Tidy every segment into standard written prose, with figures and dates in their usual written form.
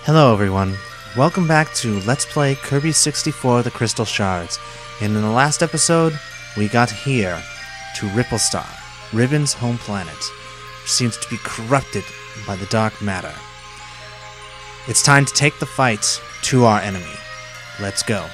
Hello everyone, welcome back to Let's Play Kirby 64 The Crystal Shards. And in the last episode, we got here to Reupload, Ribbon's home planet, which seems to be corrupted by the dark matter. It's time to take the fight to our enemy. Let's go.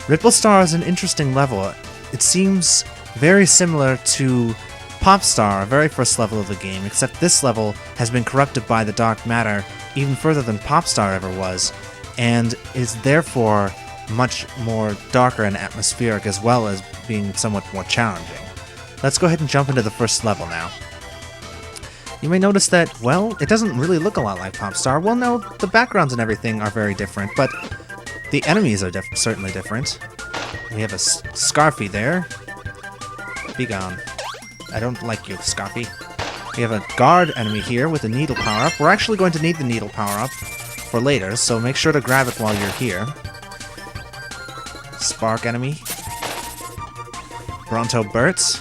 Reupload is an interesting level. It seems very similar to Popstar, our very first level of the game, except this level has been corrupted by the dark matter even further than Popstar ever was, and is therefore much more darker and atmospheric, as well as being somewhat more challenging. Let's go ahead and jump into the first level now. You may notice that, well, it doesn't really look a lot like Popstar. Well, no, the backgrounds and everything are very different, but the enemies are certainly different. We have a Scarfy there. Be gone. I don't like you, Scarfy. We have a guard enemy here with a needle power-up. We're actually going to need the needle power-up for later, so make sure to grab it while you're here. Spark enemy. Bronto Burts.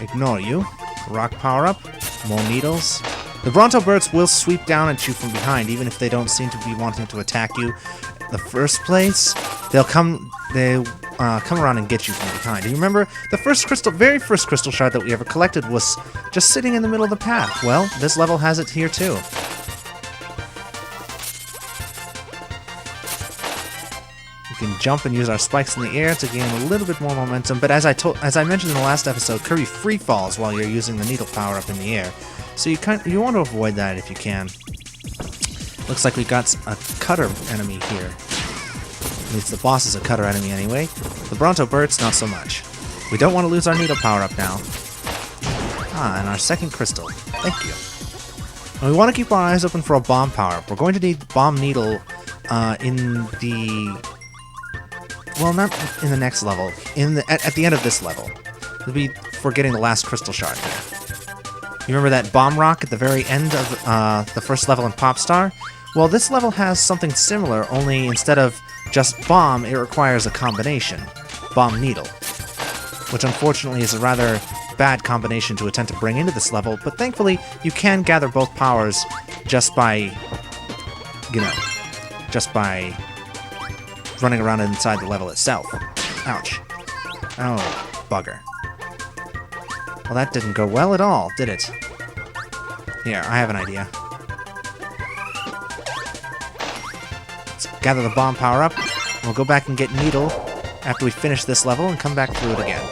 Ignore you. Rock power-up. More needles. The Bronto Burts will sweep down at you from behind, even if they don't seem to be wanting to attack you in the first place. They'll come around and get you from behind. Do you remember the very first crystal shard that we ever collected was just sitting in the middle of the path? Well, this level has it here too. We can jump and use our spikes in the air to gain a little bit more momentum, but as I mentioned in the last episode, Kirby free falls while you're using the needle power up in the air, so you want to avoid that if you can. Looks like we got a cutter enemy here. At least the boss is a cutter enemy anyway. The Bronto Burts, not so much. We don't want to lose our needle power-up now. Ah, and our second crystal. Thank you. And we want to keep our eyes open for a bomb power-up. We're going to need bomb needle in the... well, not in the next level. At the end of this level. It'll be for getting the last crystal shard here. You remember that bomb rock at the very end of the first level in Popstar? Well, this level has something similar, only instead of just bomb, it requires a combination. Bomb needle. Which unfortunately is a rather bad combination to attempt to bring into this level, but thankfully you can gather both powers just by, running around inside the level itself. Ouch. Oh, bugger. Well, that didn't go well at all, did it? Here, I have an idea. Gather the bomb power up. We'll go back and get needle after we finish this level and come back through it again.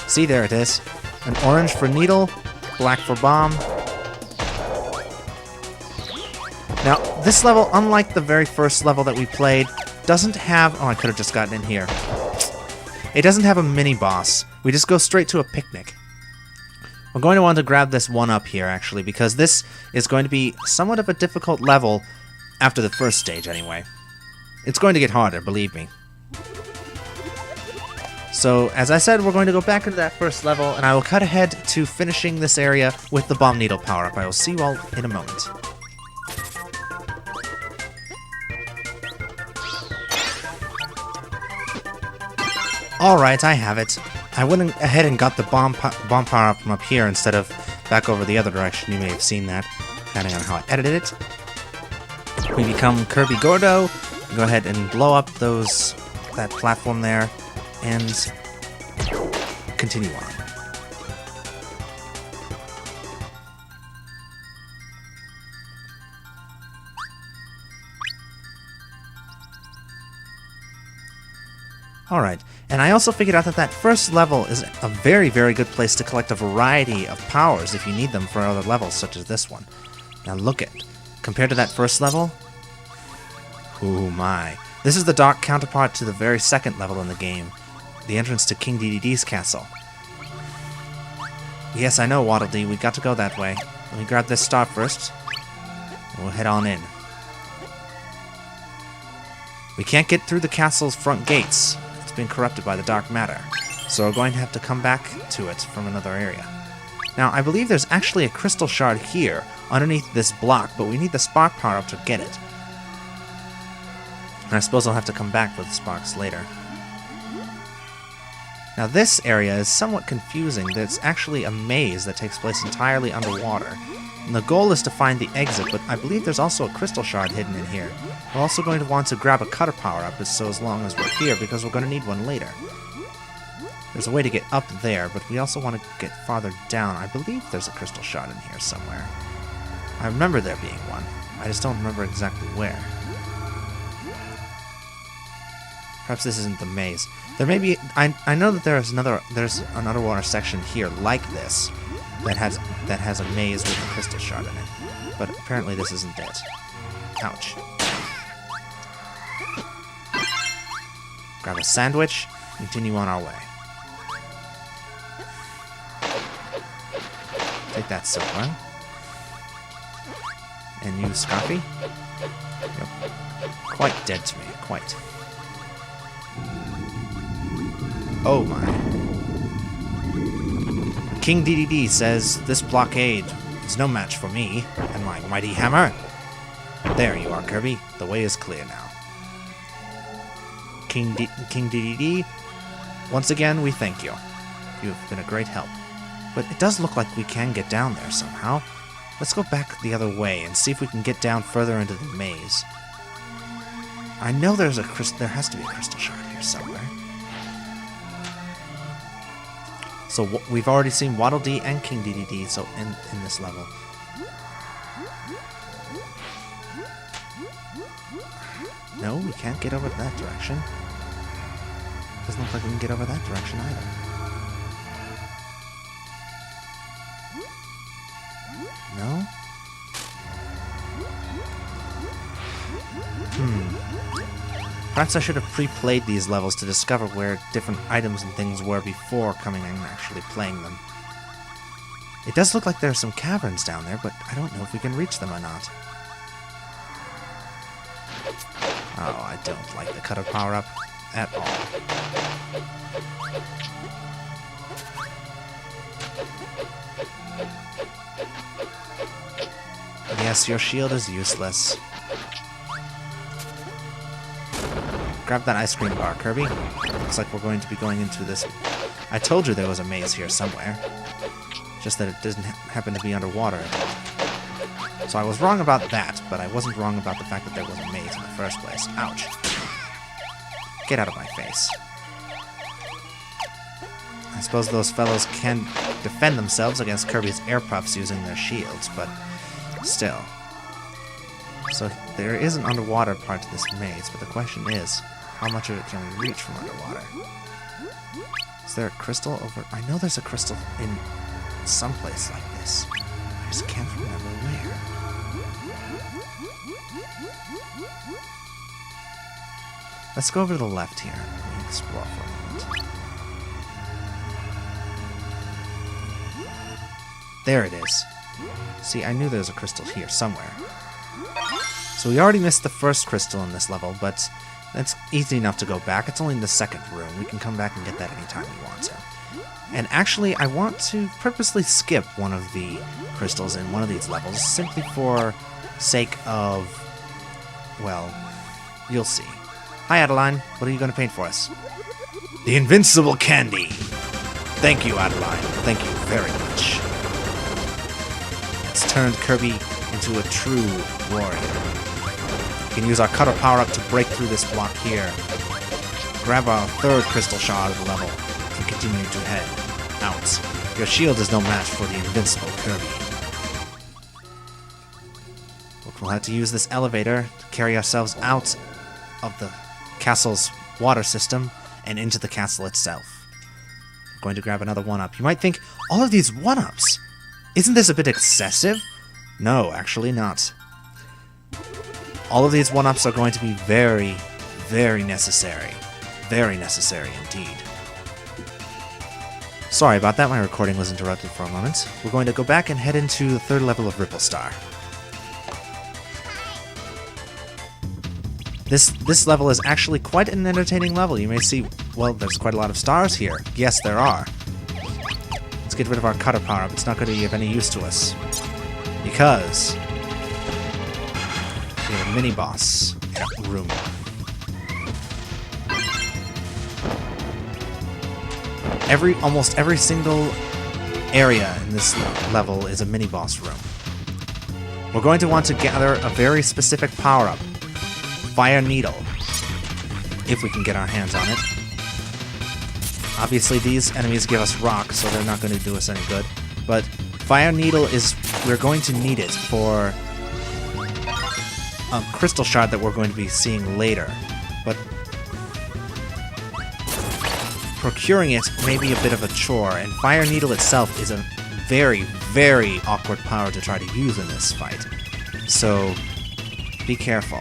See, there it is. An orange for needle, black for bomb. Now, this level, unlike the very first level that we played, doesn't have... oh, I could have just gotten in here. It doesn't have a mini-boss. We just go straight to a picnic. We're going to want to grab this one up here, actually, because this is going to be somewhat of a difficult level after the first stage, anyway. It's going to get harder, believe me. So, as I said, we're going to go back into that first level, and I will cut ahead to finishing this area with the bomb needle power-up. I will see you all in a moment. Alright, I have it. I went ahead and got the bomb power-up from up here instead of back over the other direction. You may have seen that, depending on how I edited it. We become Kirby Gordo. Go ahead and blow up that platform there, and continue on. Alright, and I also figured out that first level is a very, very good place to collect a variety of powers if you need them for other levels, such as this one. Now look at it. Compared to that first level, oh my. This is the dark counterpart to the very second level in the game, the entrance to King DDD's castle. Yes, I know, Waddle Dee, we got to go that way. Let me grab this star first, and we'll head on in. We can't get through the castle's front gates. It's been corrupted by the dark matter, so we're going to have to come back to it from another area. Now, I believe there's actually a crystal shard here, underneath this block, but we need the spark power up to get it. And I suppose I'll have to come back for the sparks later. Now this area is somewhat confusing. There's actually a maze that takes place entirely underwater. And the goal is to find the exit, but I believe there's also a crystal shard hidden in here. We're also going to want to grab a cutter power-up as long as we're here, because we're going to need one later. There's a way to get up there, but we also want to get farther down. I believe there's a crystal shard in here somewhere. I remember there being one. I just don't remember exactly where. Perhaps this isn't the maze. There may be... I know that there's an underwater section here like this that has a maze with a crystal shard in it. But apparently this isn't it. Ouch. Grab a sandwich, continue on our way. Take that silver. And you, Scarfy? Yep. Quite dead to me, quite. Oh my. King DDD says, this blockade is no match for me and my mighty hammer. There you are, Kirby. The way is clear now. King DDD, once again, we thank you. You've been a great help. But it does look like we can get down there somehow. Let's go back the other way and see if we can get down further into the maze. I know there has to be a crystal shard here somewhere. So we've already seen Waddle Dee and King DDD so in this level. No, we can't get over that direction. Doesn't look like we can get over that direction either. No? Perhaps I should have pre-played these levels to discover where different items and things were before coming and actually playing them. It does look like there are some caverns down there, but I don't know if we can reach them or not. Oh, I don't like the cutter power-up at all. Yes, your shield is useless. Grab that ice cream bar, Kirby. Looks like we're going to be going into this... I told you there was a maze here somewhere. Just that it doesn't happen to be underwater at all. So I was wrong about that, but I wasn't wrong about the fact that there was a maze in the first place. Ouch. Get out of my face. I suppose those fellows can defend themselves against Kirby's air puffs using their shields, but still. So there is an underwater part to this maze, but the question is, how much of it can we reach from underwater? Is there a crystal over... I know there's a crystal in some place like this. I just can't remember where. Let's go over to the left here. Let me explore for a moment. There it is. See, I knew there was a crystal here somewhere. So we already missed the first crystal in this level, but that's easy enough to go back. It's only in the second room. We can come back and get that anytime we want to. And actually, I want to purposely skip one of the crystals in one of these levels, simply for sake of... well, you'll see. Hi, Adeline. What are you going to paint for us? The Invincible Candy! Thank you, Adeline. Thank you very much. It's turned Kirby into a true warrior. We can use our cutter power-up to break through this block here. Grab our third crystal shard of the level and continue to head out. Your shield is no match for the invincible Kirby. We'll have to use this elevator to carry ourselves out of the castle's water system and into the castle itself. I'm going to grab another one-up. You might think, all of these one-ups? Isn't this a bit excessive? No, actually not. All of these one-ups are going to be very, very necessary. Very necessary indeed. Sorry about that, my recording was interrupted for a moment. We're going to go back and head into the third level of Ripple Star. This level is actually quite an entertaining level. You may see, well, there's quite a lot of stars here. Yes, there are. Let's get rid of our cutter power-up. It's not going to be of any use to us. Because we have a mini-boss room. Almost every single area in this level is a mini-boss room. we're going to want to gather a very specific power-up. Fire Needle. If we can get our hands on it. Obviously, these enemies give us rock, so they're not going to do us any good. But Fire Needle is... we're going to need it for a crystal shard that we're going to be seeing later. But procuring it may be a bit of a chore, and Fire Needle itself is a very, very awkward power to try to use in this fight. So, be careful.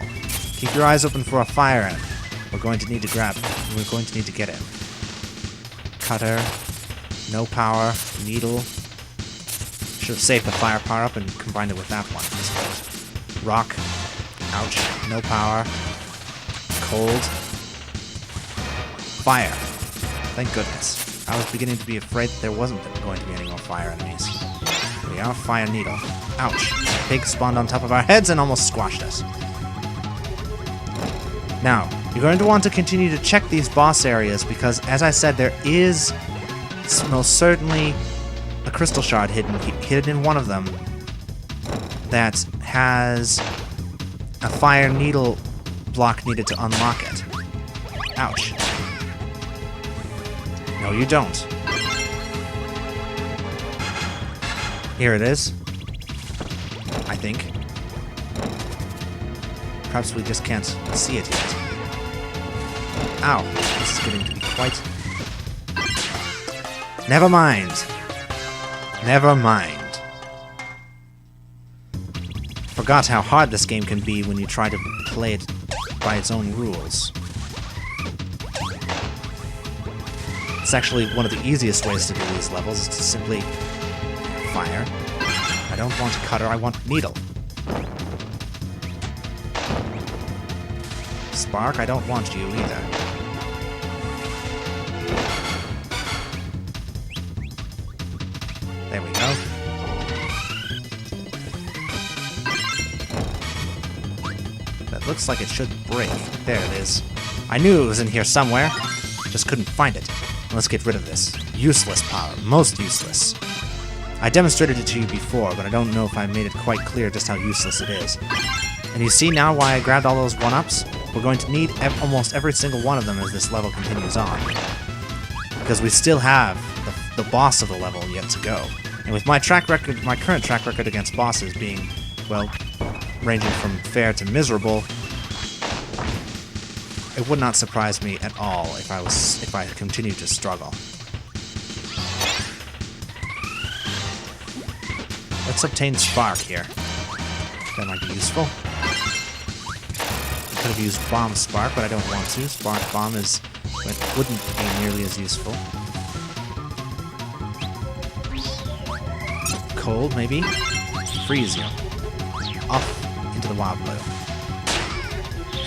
Keep your eyes open for a fire enemy. We're going to need to grab it. We're going to need to get him. Cutter. No power. Needle. Should have saved the fire power up and combined it with that one, I suppose. Rock. Ouch. No power. Cold. Fire. Thank goodness. I was beginning to be afraid that there wasn't going to be any more fire enemies. Here we are. Fire Needle. Ouch. Pig spawned on top of our heads and almost squashed us. Now, you're going to want to continue to check these boss areas because, as I said, there is most certainly a crystal shard hidden in one of them that has a fire needle block needed to unlock it. Ouch. No, you don't. Here it is. I think. Perhaps we just can't see it yet. Ow. This is getting to be quite... Never mind. Never mind. Forgot how hard this game can be when you try to play it by its own rules. It's actually one of the easiest ways to do these levels is to simply fire. I don't want cutter, I want needle. Spark, I don't want you either. There we go. That looks like it should break. There it is. I knew it was in here somewhere. Just couldn't find it. Let's get rid of this. Useless power. Most useless. I demonstrated it to you before, but I don't know if I made it quite clear just how useless it is. And you see now why I grabbed all those 1-ups? We're going to need almost every single one of them as this level continues on. Because we still have the boss of the level yet to go. And with my track record, my current track record against bosses being, well, ranging from fair to miserable, it would not surprise me at all if I continued to struggle. Let's obtain Spark here. That might be useful. I could have used Bomb Spark, but I don't want to. Spark Bomb wouldn't be nearly as useful. Cold, maybe? Freeze you. Off into the wild blue.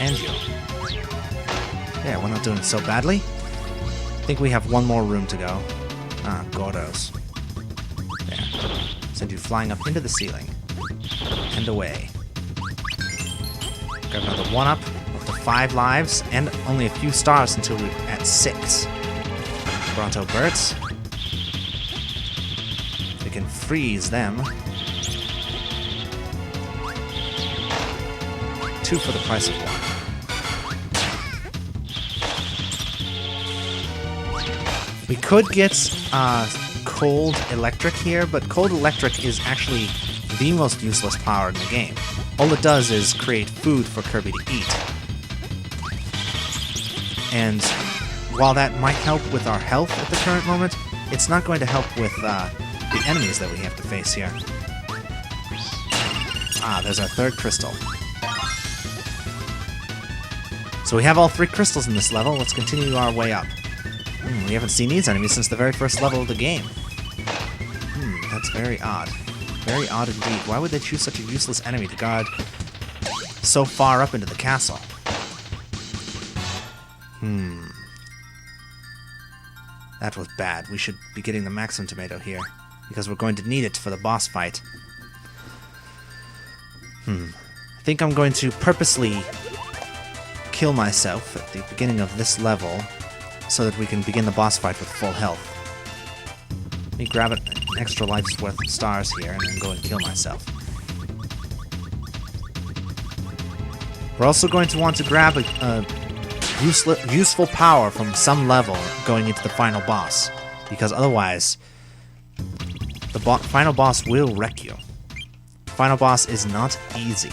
And you. Yeah, we're not doing so badly. I think we have one more room to go. Ah, Gordos. There. Send you flying up into the ceiling. And away. Grab another 1-up, up to 5 lives, and only a few stars until we're at 6. Bronto Birds. We can freeze them. 2 for the price of 1. We could get Cold Electric here, but Cold Electric is actually the most useless power in the game. All it does is create food for Kirby to eat. And while that might help with our health at the current moment, it's not going to help with the enemies that we have to face here. Ah, there's our 3rd crystal. So we have all 3 crystals in this level. Let's continue our way up. We haven't seen these enemies since the very first level of the game. That's very odd. Very odd indeed. Why would they choose such a useless enemy to guard so far up into the castle? That was bad. We should be getting the Maximum Tomato here, because we're going to need it for the boss fight. I think I'm going to purposely kill myself at the beginning of this level so that we can begin the boss fight with full health. Let me grab an extra life's worth of stars here and then go and kill myself. We're also going to want to grab a useful power from some level going into the final boss, because otherwise the final boss will wreck you. Final boss is not easy.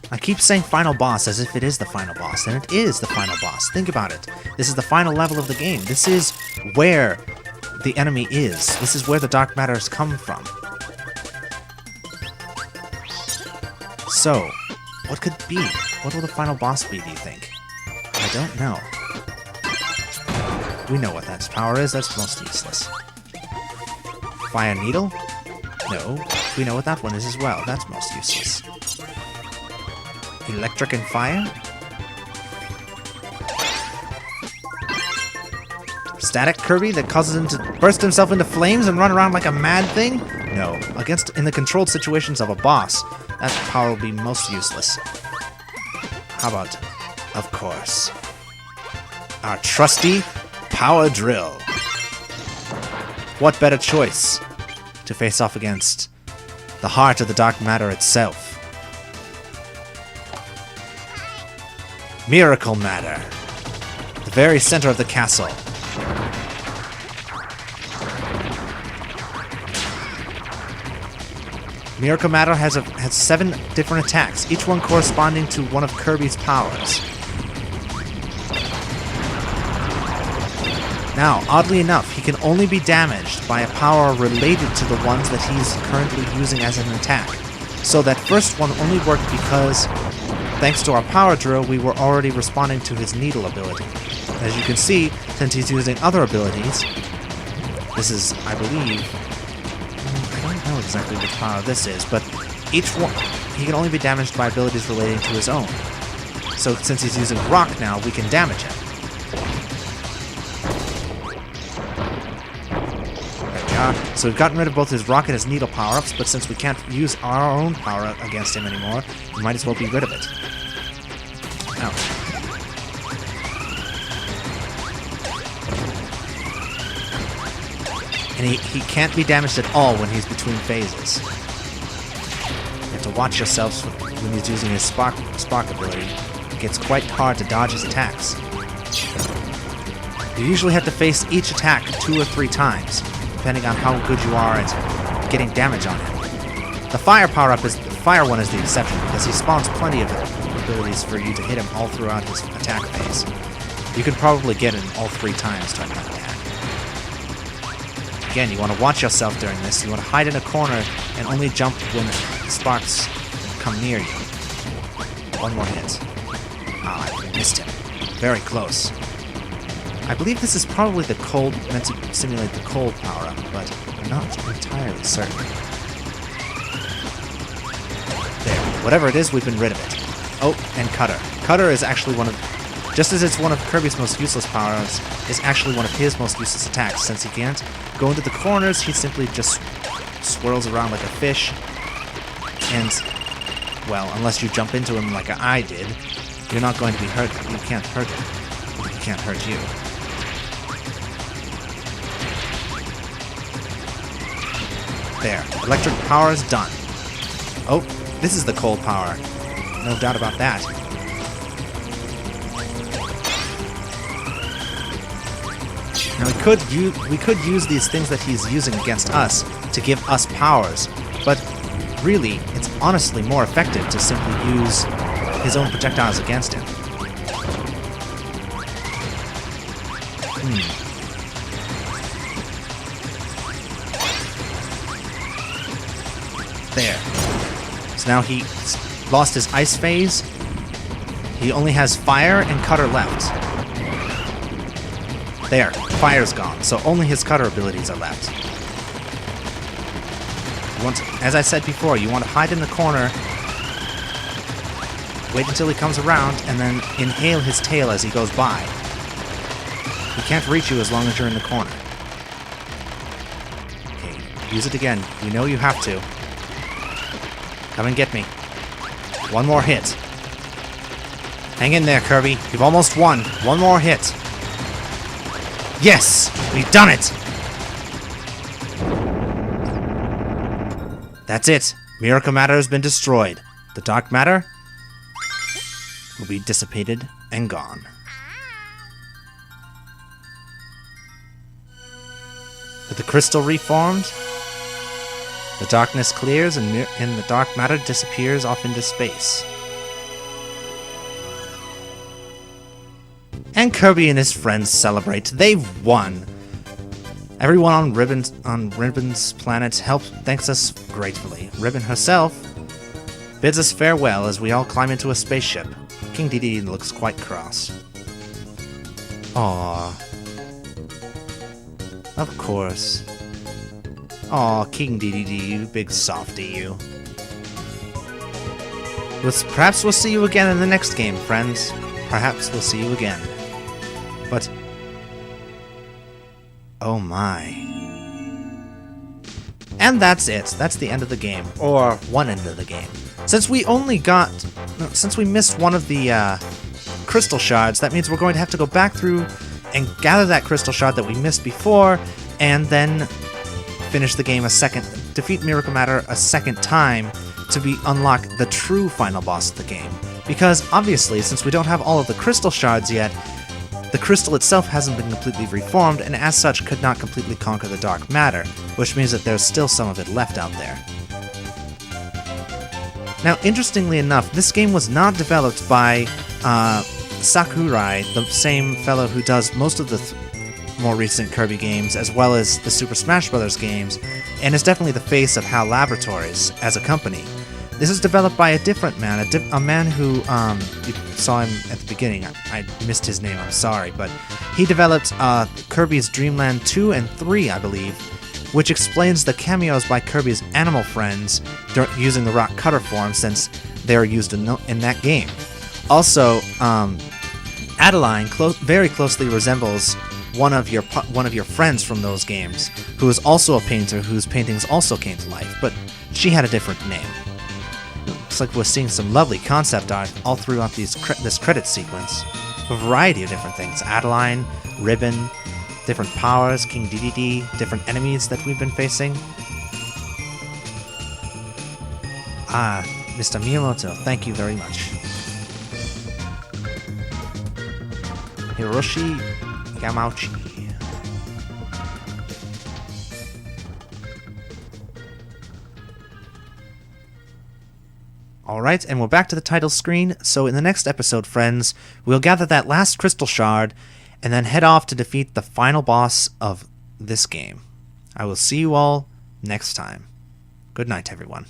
I keep saying final boss as if it is the final boss, and it is the final boss. Think about it. This is the final level of the game. This is where the enemy is. This is where the dark matters come from. So, what could it be? What will the final boss be, do you think? I don't know. We know what that power is. That's most useless. Fire Needle? No. We know what that one is as well. That's most useless. Electric and Fire? Static Kirby that causes him to burst himself into flames and run around like a mad thing? No. In the controlled situations of a boss, that power will be most useless. How about, of course, our trusty Power Drill. What better choice to face off against the heart of the dark matter itself? Miracle Matter. The very center of the castle. Miracle Matter has 7 different attacks, each one corresponding to one of Kirby's powers. Now, oddly enough, he can only be damaged by a power related to the ones that he's currently using as an attack. So that first one only worked because, thanks to our power drill, we were already responding to his needle ability. As you can see, since he's using other abilities, this is, I believe, I don't know exactly which power this is, but each one, he can only be damaged by abilities relating to his own. So since he's using rock now, we can damage him. So we've gotten rid of both his rock and his needle power-ups, but since we can't use our own power against him anymore, we might as well be rid of it. Now. And he can't be damaged at all when he's between phases. You have to watch yourselves when he's using his spark ability. It gets quite hard to dodge his attacks. You usually have to face each attack 2 or 3 times, depending on how good you are at getting damage on him. The fire power-up the fire one is the exception, because he spawns plenty of abilities for you to hit him all throughout his attack phase. You could probably get him all 3 times during that attack. Again, you want to watch yourself during this. You want to hide in a corner and only jump when sparks come near you. One more hit. Ah, I missed him. Very close. I believe this is probably the cold, meant to simulate the cold power-up, but I'm not entirely certain. There. Whatever it is, we've been rid of it. Oh, and Cutter. Cutter is actually one of... Just as it's one of Kirby's most useless power-ups, it's actually one of his most useless attacks. Since he can't go into the corners, he simply just swirls around like a fish. And, well, unless you jump into him like I did, you're not going to be hurt. You can't hurt him. He can't hurt you. There. Electric power is done. Oh, this is the cold power. No doubt about that. Now we could use these things that he's using against us to give us powers, but really, it's honestly more effective to simply use his own projectiles against him. There. So now he's lost his ice phase. He only has fire and cutter left. There. Fire's gone, so only his cutter abilities are left. You want to, as I said before, you want to hide in the corner, wait until he comes around, and then inhale his tail as he goes by. He can't reach you as long as you're in the corner. Okay, use it again. You know you have to. Come and get me. One more hit. Hang in there, Kirby. You've almost won. One more hit. Yes! We've done it! That's it. Miracle Matter has been destroyed. The dark matter will be dissipated and gone. With the crystal reformed, the darkness clears and the dark matter disappears off into space. And Kirby and his friends celebrate. They've won! Everyone on Ribbon's planet thanks us gratefully. Ribbon herself bids us farewell as we all climb into a spaceship. King Dedede looks quite cross. Aww. Of course. Aw, King Dedede, you big softy, you. Perhaps we'll see you again in the next game, friends. Perhaps we'll see you again. But... oh my. And that's it. That's the end of the game. Or one end of the game. Since we missed one of the crystal shards, that means we're going to have to go back through and gather that crystal shard that we missed before, and then finish the game defeat Miracle Matter a second time to unlock the true final boss of the game. Because obviously, since we don't have all of the crystal shards yet, the crystal itself hasn't been completely reformed, and as such could not completely conquer the dark matter, which means that there's still some of it left out there. Now, interestingly enough, this game was not developed by Sakurai, the same fellow who does most of the more recent Kirby games, as well as the Super Smash Bros. Games, and is definitely the face of HAL Laboratories as a company. This is developed by a different man, a man who, you saw him at the beginning. I missed his name, I'm sorry, but he developed Kirby's Dream Land 2 and 3, I believe, which explains the cameos by Kirby's animal friends using the rock cutter form, since they are used in that game. Also, Adeline very closely resembles one of your friends from those games, who is also a painter whose paintings also came to life, but she had a different name. Looks like we're seeing some lovely concept art all throughout this credit sequence. A variety of different things. Adeline, Ribbon, different powers, King Dedede, different enemies that we've been facing. Ah, Mr. Miyamoto, thank you very much. Hiroshi Yamauchi. Alright, and we're back to the title screen, so in the next episode, friends, we'll gather that last crystal shard, and then head off to defeat the final boss of this game. I will see you all next time. Good night, everyone.